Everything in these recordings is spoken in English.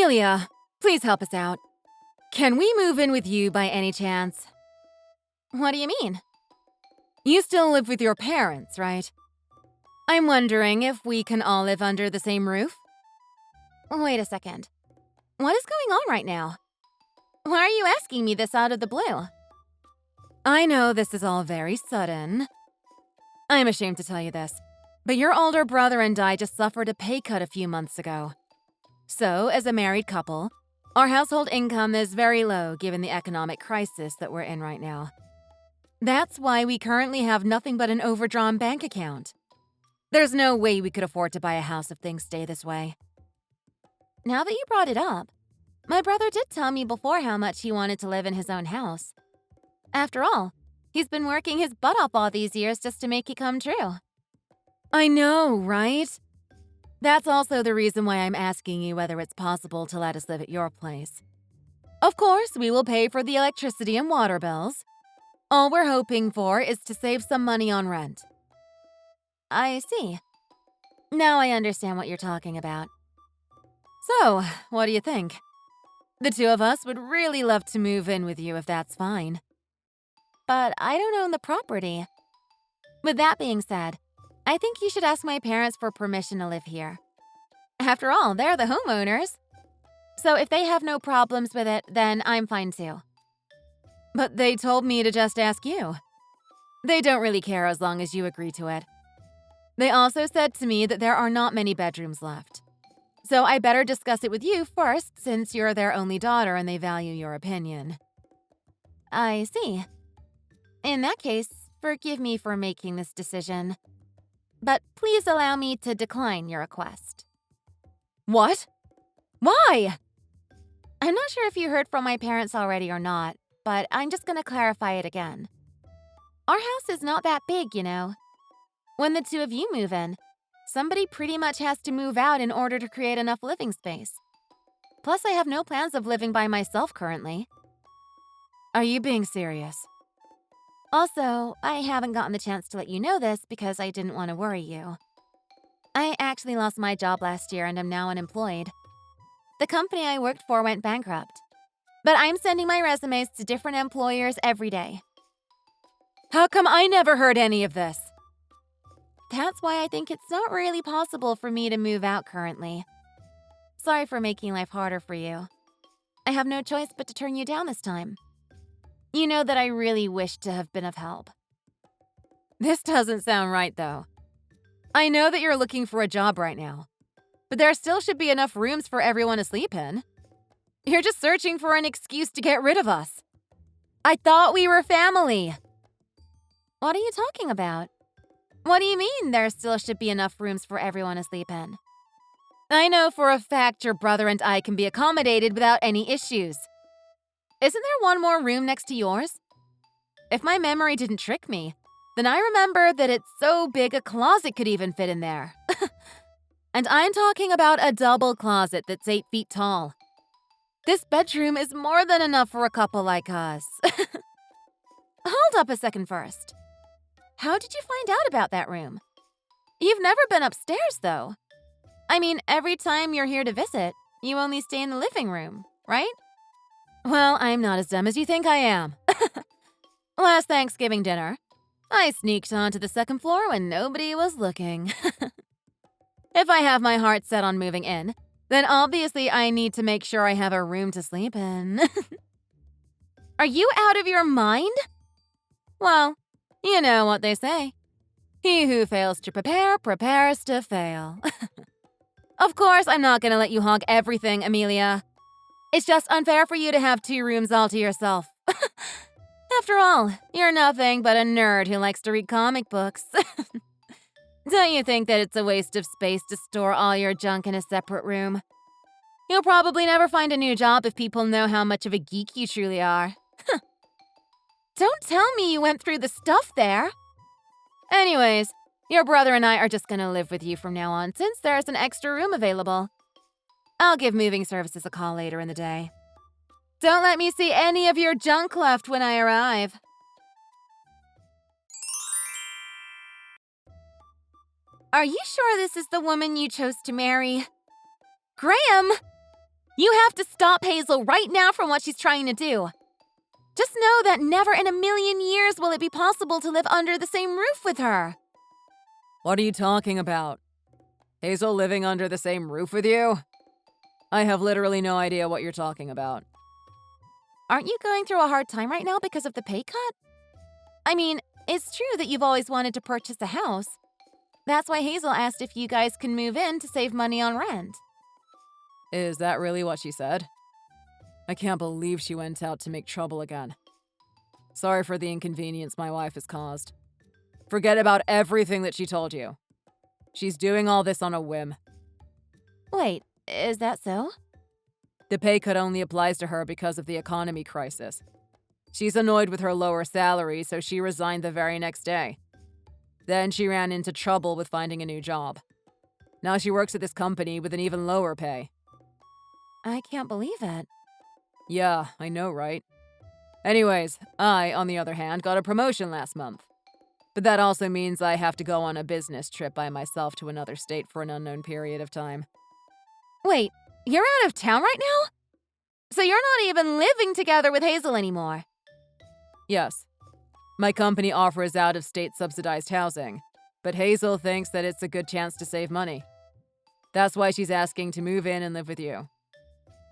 Amelia, please help us out. Can we move in with you by any chance? What do you mean? You still live with your parents, right? I'm wondering if we can all live under the same roof? Wait a second. What is going on right now? Why are you asking me this out of the blue? I know this is all very sudden. I'm ashamed to tell you this, but your older brother and I just suffered a pay cut a few months ago. So, as a married couple, our household income is very low given the economic crisis that we're in right now. That's why we currently have nothing but an overdrawn bank account. There's no way we could afford to buy a house if things stay this way. Now that you brought it up, my brother did tell me before how much he wanted to live in his own house. After all, he's been working his butt off all these years just to make it come true. I know, right? That's also the reason why I'm asking you whether it's possible to let us live at your place. Of course, we will pay for the electricity and water bills. All we're hoping for is to save some money on rent. I see. Now I understand what you're talking about. So, what do you think? The two of us would really love to move in with you if that's fine. But I don't own the property. With that being said, I think you should ask my parents for permission to live here. After all, they're the homeowners. So if they have no problems with it, then I'm fine too. But they told me to just ask you. They don't really care as long as you agree to it. They also said to me that there are not many bedrooms left. So I better discuss it with you first since you're their only daughter and they value your opinion. I see. In that case, forgive me for making this decision. But please allow me to decline your request. What? Why? I'm not sure if you heard from my parents already or not, but I'm just gonna clarify it again. Our house is not that big, you know. When the two of you move in, somebody pretty much has to move out in order to create enough living space. Plus, I have no plans of living by myself currently. Are you being serious? Also, I haven't gotten the chance to let you know this because I didn't want to worry you. I actually lost my job last year and am now unemployed. The company I worked for went bankrupt. But I'm sending my resumes to different employers every day. How come I never heard any of this? That's why I think it's not really possible for me to move out currently. Sorry for making life harder for you. I have no choice but to turn you down this time. You know that I really wish to have been of help. This doesn't sound right, though. I know that you're looking for a job right now, but there still should be enough rooms for everyone to sleep in. You're just searching for an excuse to get rid of us. I thought we were family. What are you talking about? What do you mean there still should be enough rooms for everyone to sleep in? I know for a fact your brother and I can be accommodated without any issues. Isn't there one more room next to yours? If my memory didn't trick me, then I remember that it's so big a closet could even fit in there. And I'm talking about a double closet that's 8 feet tall. This bedroom is more than enough for a couple like us. Hold up a second first. How did you find out about that room? You've never been upstairs, though. I mean, every time you're here to visit, you only stay in the living room, right? Well, I'm not as dumb as you think I am. Last Thanksgiving dinner, I sneaked onto the second floor when nobody was looking. If I have my heart set on moving in, then obviously I need to make sure I have a room to sleep in. Are you out of your mind? Well, you know what they say. He who fails to prepare, prepares to fail. Of course, I'm not gonna let you hog everything, Amelia. It's just unfair for you to have 2 rooms all to yourself. After all, you're nothing but a nerd who likes to read comic books. Don't you think that it's a waste of space to store all your junk in a separate room? You'll probably never find a new job if people know how much of a geek you truly are. Don't tell me you went through the stuff there. Anyways, your brother and I are just gonna live with you from now on since there's an extra room available. I'll give moving services a call later in the day. Don't let me see any of your junk left when I arrive. Are you sure this is the woman you chose to marry? Graham! You have to stop Hazel right now from what she's trying to do. Just know that never in a million years will it be possible to live under the same roof with her. What are you talking about? Hazel living under the same roof with you? I have literally no idea what you're talking about. Aren't you going through a hard time right now because of the pay cut? I mean, it's true that you've always wanted to purchase a house. That's why Hazel asked if you guys can move in to save money on rent. Is that really what she said? I can't believe she went out to make trouble again. Sorry for the inconvenience my wife has caused. Forget about everything that she told you. She's doing all this on a whim. Wait, is that so? The pay cut only applies to her because of the economy crisis. She's annoyed with her lower salary, so she resigned the very next day. Then she ran into trouble with finding a new job. Now she works at this company with an even lower pay. I can't believe it. Yeah, I know, right? Anyways, I, on the other hand, got a promotion last month. But that also means I have to go on a business trip by myself to another state for an unknown period of time. Wait, you're out of town right now? So you're not even living together with Hazel anymore? Yes. My company offers out-of-state subsidized housing, but Hazel thinks that it's a good chance to save money. That's why she's asking to move in and live with you.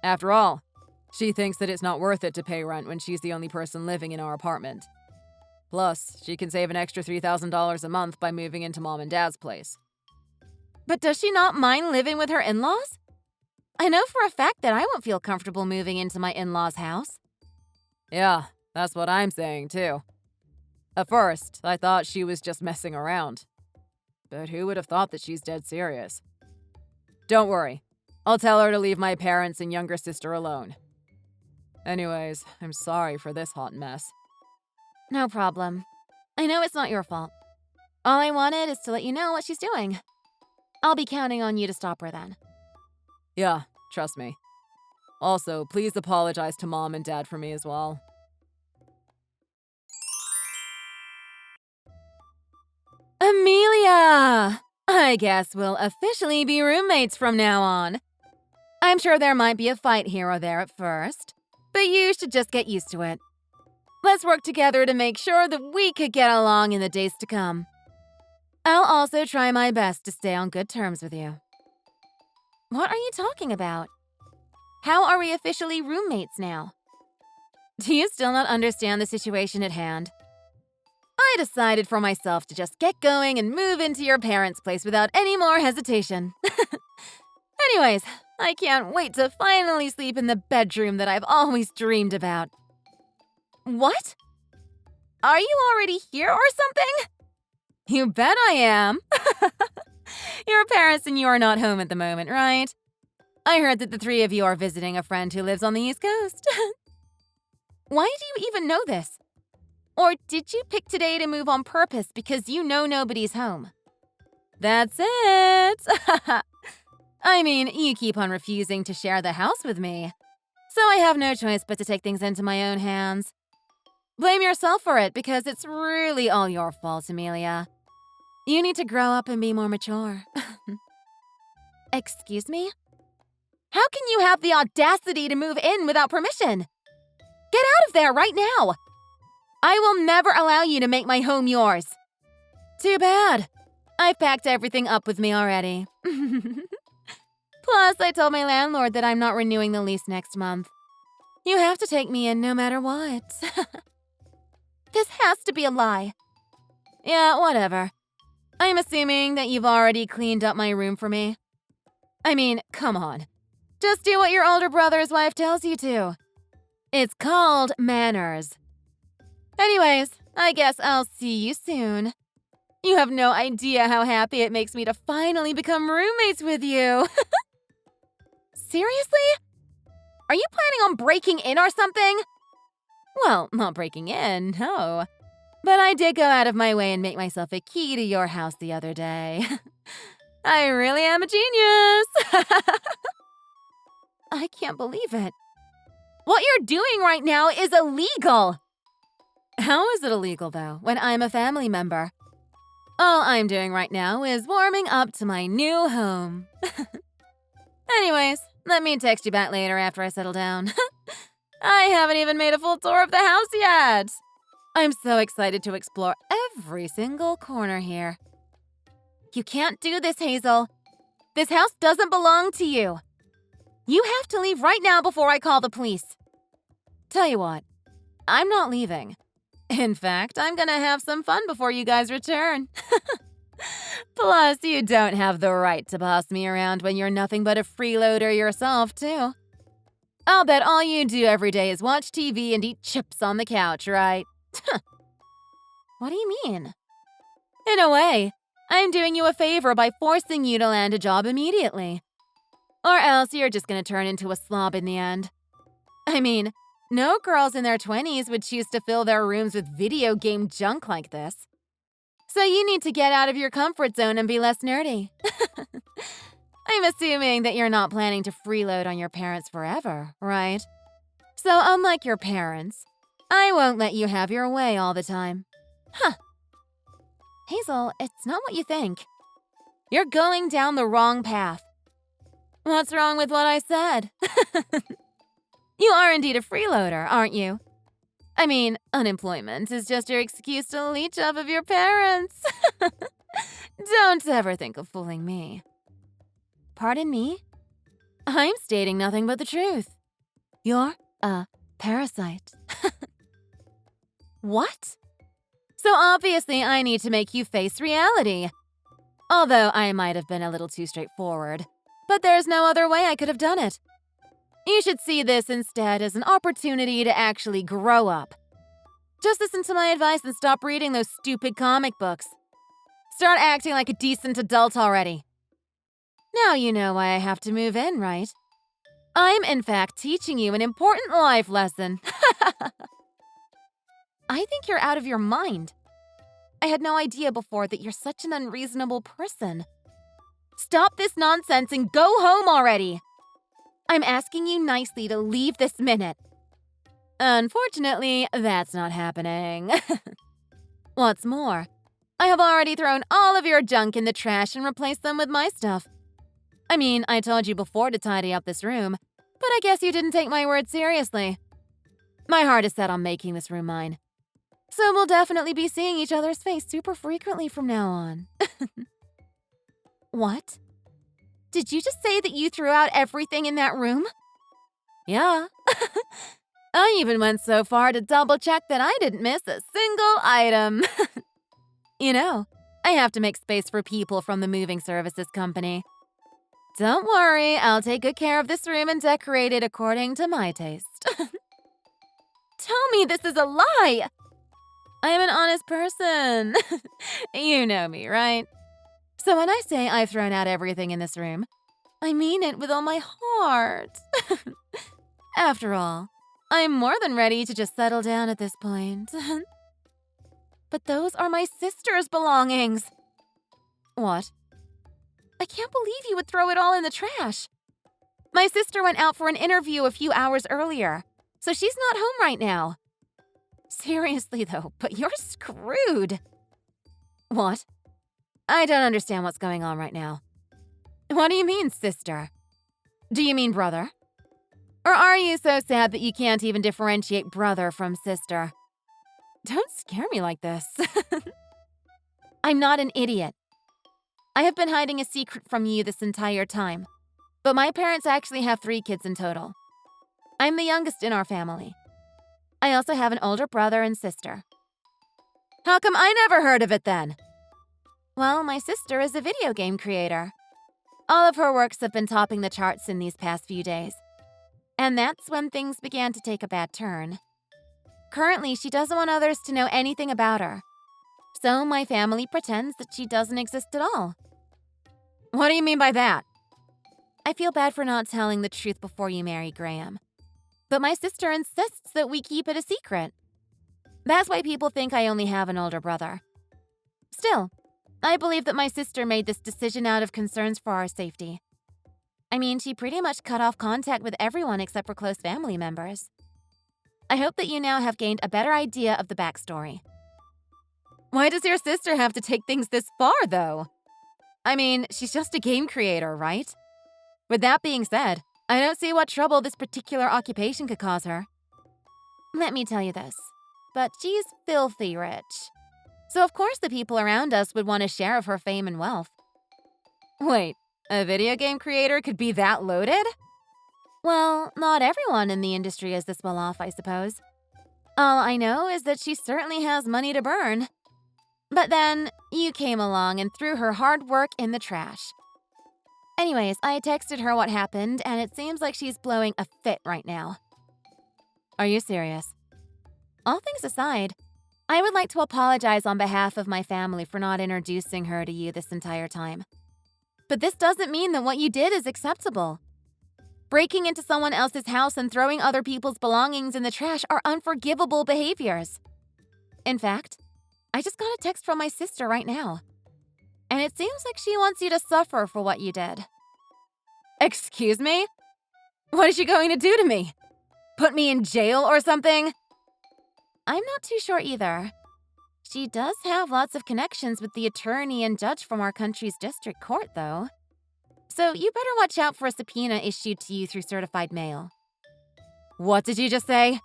After all, she thinks that it's not worth it to pay rent when she's the only person living in our apartment. Plus, she can save an extra $3,000 a month by moving into Mom and Dad's place. But does she not mind living with her in-laws? I know for a fact that I won't feel comfortable moving into my in-laws' house. Yeah, that's what I'm saying, too. At first, I thought she was just messing around. But who would have thought that she's dead serious? Don't worry. I'll tell her to leave my parents and younger sister alone. Anyways, I'm sorry for this hot mess. No problem. I know it's not your fault. All I wanted is to let you know what she's doing. I'll be counting on you to stop her then. Yeah, trust me. Also, please apologize to Mom and Dad for me as well. Amelia! I guess we'll officially be roommates from now on. I'm sure there might be a fight here or there at first, but you should just get used to it. Let's work together to make sure that we could get along in the days to come. I'll also try my best to stay on good terms with you. What are you talking about? How are we officially roommates now? Do you still not understand the situation at hand? I decided for myself to just get going and move into your parents' place without any more hesitation. Anyways, I can't wait to finally sleep in the bedroom that I've always dreamed about. What? Are you already here or something? You bet I am. Your parents and you are not home at the moment, right? I heard that the three of you are visiting a friend who lives on the East Coast. Why do you even know this? Or did you pick today to move on purpose because you know nobody's home? That's it. I mean, you keep on refusing to share the house with me. So I have no choice but to take things into my own hands. Blame yourself for it because it's really all your fault, Amelia. You need to grow up and be more mature. Excuse me? How can you have the audacity to move in without permission? Get out of there right now! I will never allow you to make my home yours. Too bad. I've packed everything up with me already. Plus, I told my landlord that I'm not renewing the lease next month. You have to take me in no matter what. This has to be a lie. Yeah, whatever. I'm assuming that you've already cleaned up my room for me. I mean, come on. Just do what your older brother's wife tells you to. It's called manners. Anyways, I guess I'll see you soon. You have no idea how happy it makes me to finally become roommates with you. Seriously? Are you planning on breaking in or something? Well, not breaking in, no. But I did go out of my way and make myself a key to your house the other day. I really am a genius. I can't believe it. What you're doing right now is illegal. How is it illegal, though, when I'm a family member? All I'm doing right now is warming up to my new home. Anyways, Let me text you back later after I settle down. I haven't even made a full tour of the house yet. I'm so excited to explore every single corner here. You can't do this, Hazel. This house doesn't belong to you. You have to leave right now before I call the police. Tell you what, I'm not leaving. In fact, I'm gonna have some fun before you guys return. Plus, you don't have the right to boss me around when you're nothing but a freeloader yourself, too. I'll bet all you do every day is watch TV and eat chips on the couch, right? What do you mean? In a way, I'm doing you a favor by forcing you to land a job immediately. Or else you're just gonna turn into a slob in the end. I mean, no girls in their 20s would choose to fill their rooms with video game junk like this. So you need to get out of your comfort zone and be less nerdy. I'm assuming that you're not planning to freeload on your parents forever, right? So unlike your parents, I won't let you have your way all the time. Hazel, it's not what you think. You're going down the wrong path. What's wrong with what I said? You are indeed a freeloader, aren't you? I mean, unemployment is just your excuse to leech off of your parents. Don't ever think of fooling me. Pardon me? I'm stating nothing but the truth. You're a parasite. What? So obviously I need to make you face reality. Although I might have been a little too straightforward, but there's no other way I could have done it. You should see this instead as an opportunity to actually grow up. Just listen to my advice and stop reading those stupid comic books. Start acting like a decent adult already. Now you know why I have to move in, right? I'm in fact teaching you an important life lesson. I think you're out of your mind. I had no idea before that you're such an unreasonable person. Stop this nonsense and go home already! I'm asking you nicely to leave this minute. Unfortunately, that's not happening. What's more, I have already thrown all of your junk in the trash and replaced them with my stuff. I mean, I told you before to tidy up this room, but I guess you didn't take my word seriously. My heart is set on making this room mine. So we'll definitely be seeing each other's face super frequently from now on. What? Did you just say that you threw out everything in that room? Yeah. I even went so far to double-check that I didn't miss a single item. You know, I have to make space for people from the moving services company. Don't worry, I'll take good care of this room and decorate it according to my taste. Tell me this is a lie! I am an honest person. You know me, right? So when I say I've thrown out everything in this room, I mean it with all my heart. After all, I'm more than ready to just settle down at this point. But those are my sister's belongings. What? I can't believe you would throw it all in the trash. My sister went out for an interview a few hours earlier, so she's not home right now. Seriously though, but you're screwed. What? I don't understand what's going on right now. What do you mean, sister? Do you mean brother? Or are you so sad that you can't even differentiate brother from sister? Don't scare me like this. I'm not an idiot. I have been hiding a secret from you this entire time, but my parents actually have 3 kids in total. I'm the youngest in our family. I also have an older brother and sister. How come I never heard of it then? Well, my sister is a video game creator. All of her works have been topping the charts in these past few days. And that's when things began to take a bad turn. Currently, she doesn't want others to know anything about her. So my family pretends that she doesn't exist at all. What do you mean by that? I feel bad for not telling the truth before you marry Graham. But my sister insists that we keep it a secret. That's why people think I only have an older brother. Still, I believe that my sister made this decision out of concerns for our safety. I mean, she pretty much cut off contact with everyone except for close family members. I hope that you now have gained a better idea of the backstory. Why does your sister have to take things this far, though? I mean, she's just a game creator, right? With that being said, I don't see what trouble this particular occupation could cause her. Let me tell you this, but she's filthy rich. So of course the people around us would want a share of her fame and wealth. Wait, a video game creator could be that loaded? Well, not everyone in the industry is this well off, I suppose. All I know is that she certainly has money to burn. But then, you came along and threw her hard work in the trash. Anyways, I texted her what happened, and it seems like she's blowing a fit right now. Are you serious? All things aside, I would like to apologize on behalf of my family for not introducing her to you this entire time. But this doesn't mean that what you did is acceptable. Breaking into someone else's house and throwing other people's belongings in the trash are unforgivable behaviors. In fact, I just got a text from my sister right now. And it seems like she wants you to suffer for what you did. Excuse me? What is she going to do to me? Put me in jail or something? I'm not too sure either. She does have lots of connections with the attorney and judge from our country's district court, though. So you better watch out for a subpoena issued to you through certified mail. What did you just say?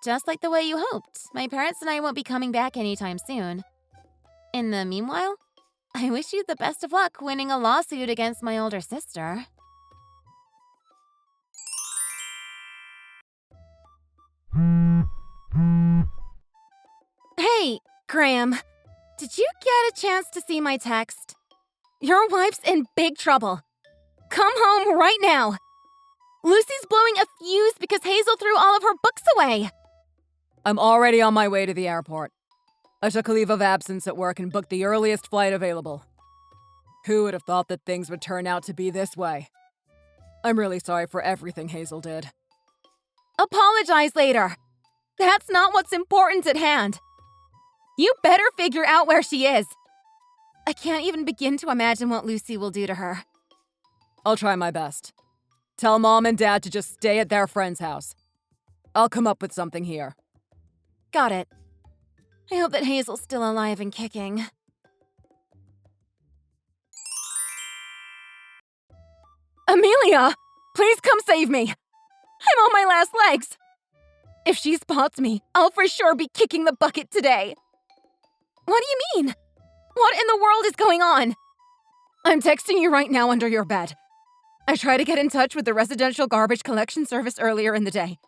Just like the way you hoped, my parents and I won't be coming back anytime soon. In the meanwhile, I wish you the best of luck winning a lawsuit against my older sister. Hey, Graham, did you get a chance to see my text? Your wife's in big trouble. Come home right now. Lucy's blowing a fuse because Hazel threw all of her books away. I'm already on my way to the airport. I took a leave of absence at work and booked the earliest flight available. Who would have thought that things would turn out to be this way? I'm really sorry for everything Hazel did. Apologize later. That's not what's important at hand. You better figure out where she is. I can't even begin to imagine what Lucy will do to her. I'll try my best. Tell Mom and Dad to just stay at their friend's house. I'll come up with something here. Got it. I hope that Hazel's still alive and kicking. Amelia! Please come save me! I'm on my last legs! If she spots me, I'll for sure be kicking the bucket today. What do you mean? What in the world is going on? I'm texting you right now under your bed. I tried to get in touch with the residential garbage collection service earlier in the day.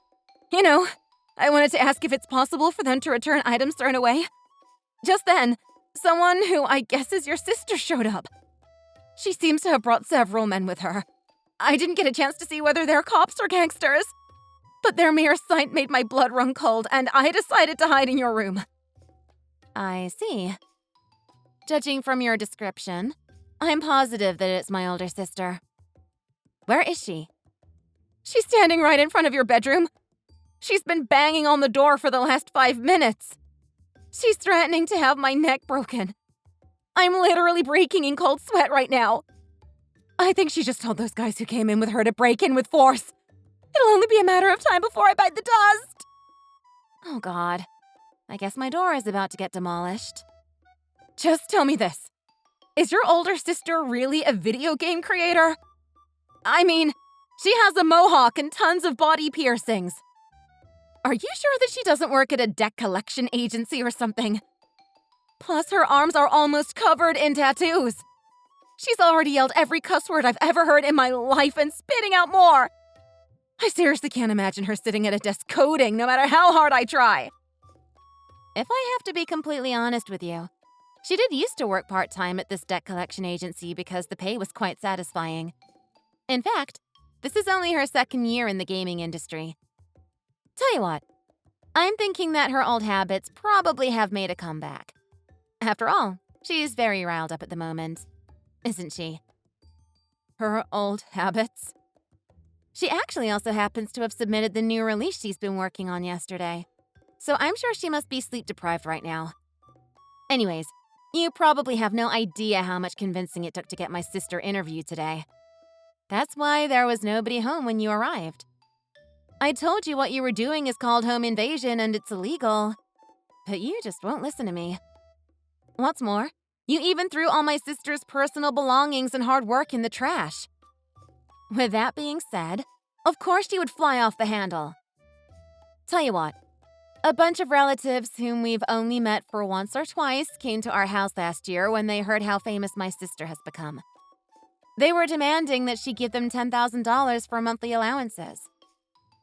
You know, I wanted to ask if it's possible for them to return items thrown away. Just then, someone who I guess is your sister showed up. She seems to have brought several men with her. I didn't get a chance to see whether they're cops or gangsters. But their mere sight made my blood run cold, and I decided to hide in your room. I see. Judging from your description, I'm positive that it's my older sister. Where is she? She's standing right in front of your bedroom. She's been banging on the door for the last 5 minutes. She's threatening to have my neck broken. I'm literally breaking in cold sweat right now. I think she just told those guys who came in with her to break in with force. It'll only be a matter of time before I bite the dust. Oh God. I guess my door is about to get demolished. Just tell me this. Is your older sister really a video game creator? I mean, she has a mohawk and tons of body piercings. Are you sure that she doesn't work at a deck collection agency or something? Plus, her arms are almost covered in tattoos. She's already yelled every cuss word I've ever heard in my life and spitting out more. I seriously can't imagine her sitting at a desk coding, no matter how hard I try. If I have to be completely honest with you, she did used to work part-time at this deck collection agency because the pay was quite satisfying. In fact, this is only her second year in the gaming industry. Tell you what, I'm thinking that her old habits probably have made a comeback. After all, she's very riled up at the moment, isn't she? Her old habits? She actually also happens to have submitted the new release she's been working on yesterday. So I'm sure she must be sleep-deprived right now. Anyways, you probably have no idea how much convincing it took to get my sister interviewed today. That's why there was nobody home when you arrived. I told you what you were doing is called home invasion and it's illegal. But you just won't listen to me. What's more, you even threw all my sister's personal belongings and hard work in the trash. With that being said, of course she would fly off the handle. Tell you what, a bunch of relatives whom we've only met for once or twice came to our house last year when they heard how famous my sister has become. They were demanding that she give them $10,000 for monthly allowances.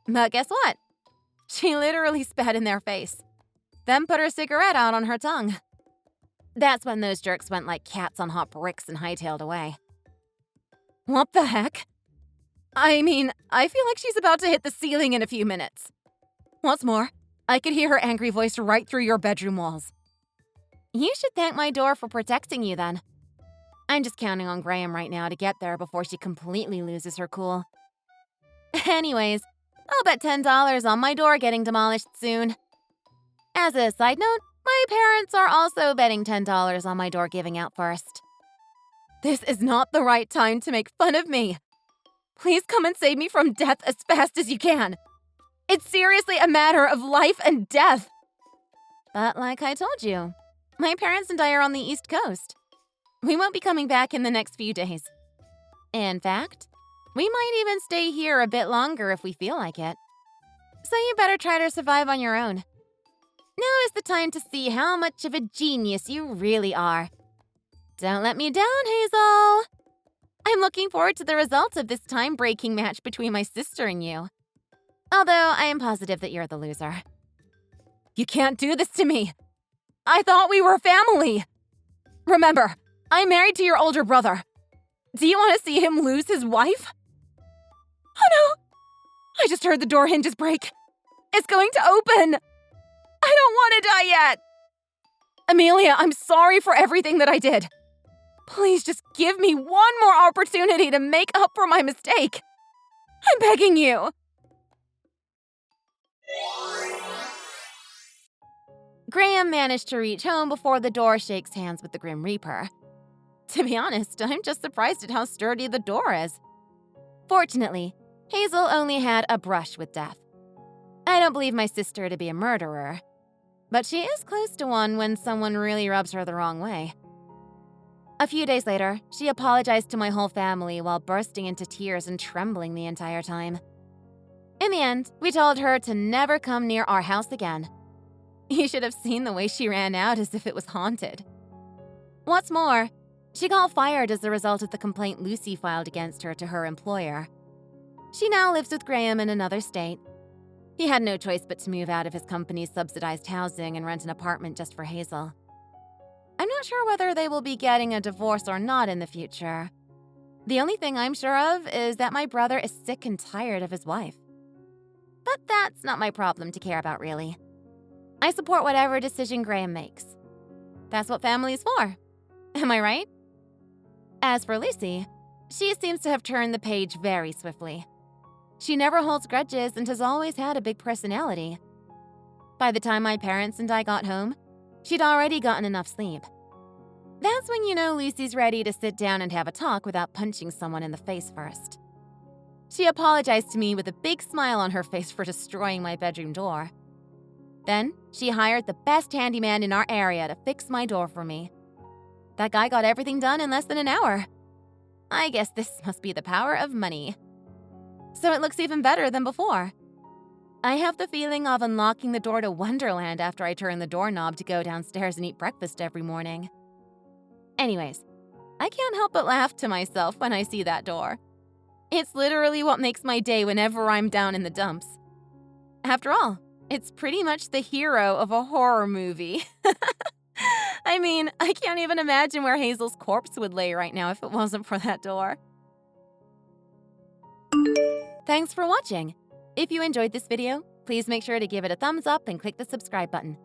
But guess what? She literally spat in their face, then put her cigarette out on her tongue. That's when those jerks went like cats on hot bricks and hightailed away. What the heck? I mean, I feel like she's about to hit the ceiling in a few minutes. What's more, I could hear her angry voice right through your bedroom walls. You should thank my door for protecting you then. I'm just counting on Graham right now to get there before she completely loses her cool. Anyways, I'll bet $10 on my door getting demolished soon. As a side note, my parents are also betting $10 on my door giving out first. This is not the right time to make fun of me. Please come and save me from death as fast as you can. It's seriously a matter of life and death. But like I told you, my parents and I are on the East Coast. We won't be coming back in the next few days. In fact, we might even stay here a bit longer if we feel like it. So you better try to survive on your own. Now is the time to see how much of a genius you really are. Don't let me down, Hazel. I'm looking forward to the results of this time-breaking match between my sister and you. Although I am positive that you're the loser. You can't do this to me. I thought we were family. Remember, I'm married to your older brother. Do you want to see him lose his wife? Oh no! I just heard the door hinges break. It's going to open. I don't want to die yet. Amelia, I'm sorry for everything that I did. Please just give me one more opportunity to make up for my mistake. I'm begging you. Graham managed to reach home before the door shakes hands with the Grim Reaper. To be honest, I'm just surprised at how sturdy the door is. Fortunately, Hazel only had a brush with death. I don't believe my sister to be a murderer, but she is close to one when someone really rubs her the wrong way. A few days later, she apologized to my whole family while bursting into tears and trembling the entire time. In the end, we told her to never come near our house again. You should have seen the way she ran out as if it was haunted. What's more, she got fired as a result of the complaint Lucy filed against her to her employer. She now lives with Graham in another state. He had no choice but to move out of his company's subsidized housing and rent an apartment just for Hazel. I'm not sure whether they will be getting a divorce or not in the future. The only thing I'm sure of is that my brother is sick and tired of his wife. But that's not my problem to care about, really. I support whatever decision Graham makes. That's what family is for. Am I right? As for Lucy, she seems to have turned the page very swiftly. She never holds grudges and has always had a big personality. By the time my parents and I got home, she'd already gotten enough sleep. That's when you know Lucy's ready to sit down and have a talk without punching someone in the face first. She apologized to me with a big smile on her face for destroying my bedroom door. Then, she hired the best handyman in our area to fix my door for me. That guy got everything done in less than an hour. I guess this must be the power of money. So it looks even better than before. I have the feeling of unlocking the door to Wonderland after I turn the doorknob to go downstairs and eat breakfast every morning. Anyways, I can't help but laugh to myself when I see that door. It's literally what makes my day whenever I'm down in the dumps. After all, it's pretty much the hero of a horror movie. I mean, I can't even imagine where Hazel's corpse would lay right now if it wasn't for that door. Thanks for watching. If you enjoyed this video, please make sure to give it a thumbs up and click the subscribe button.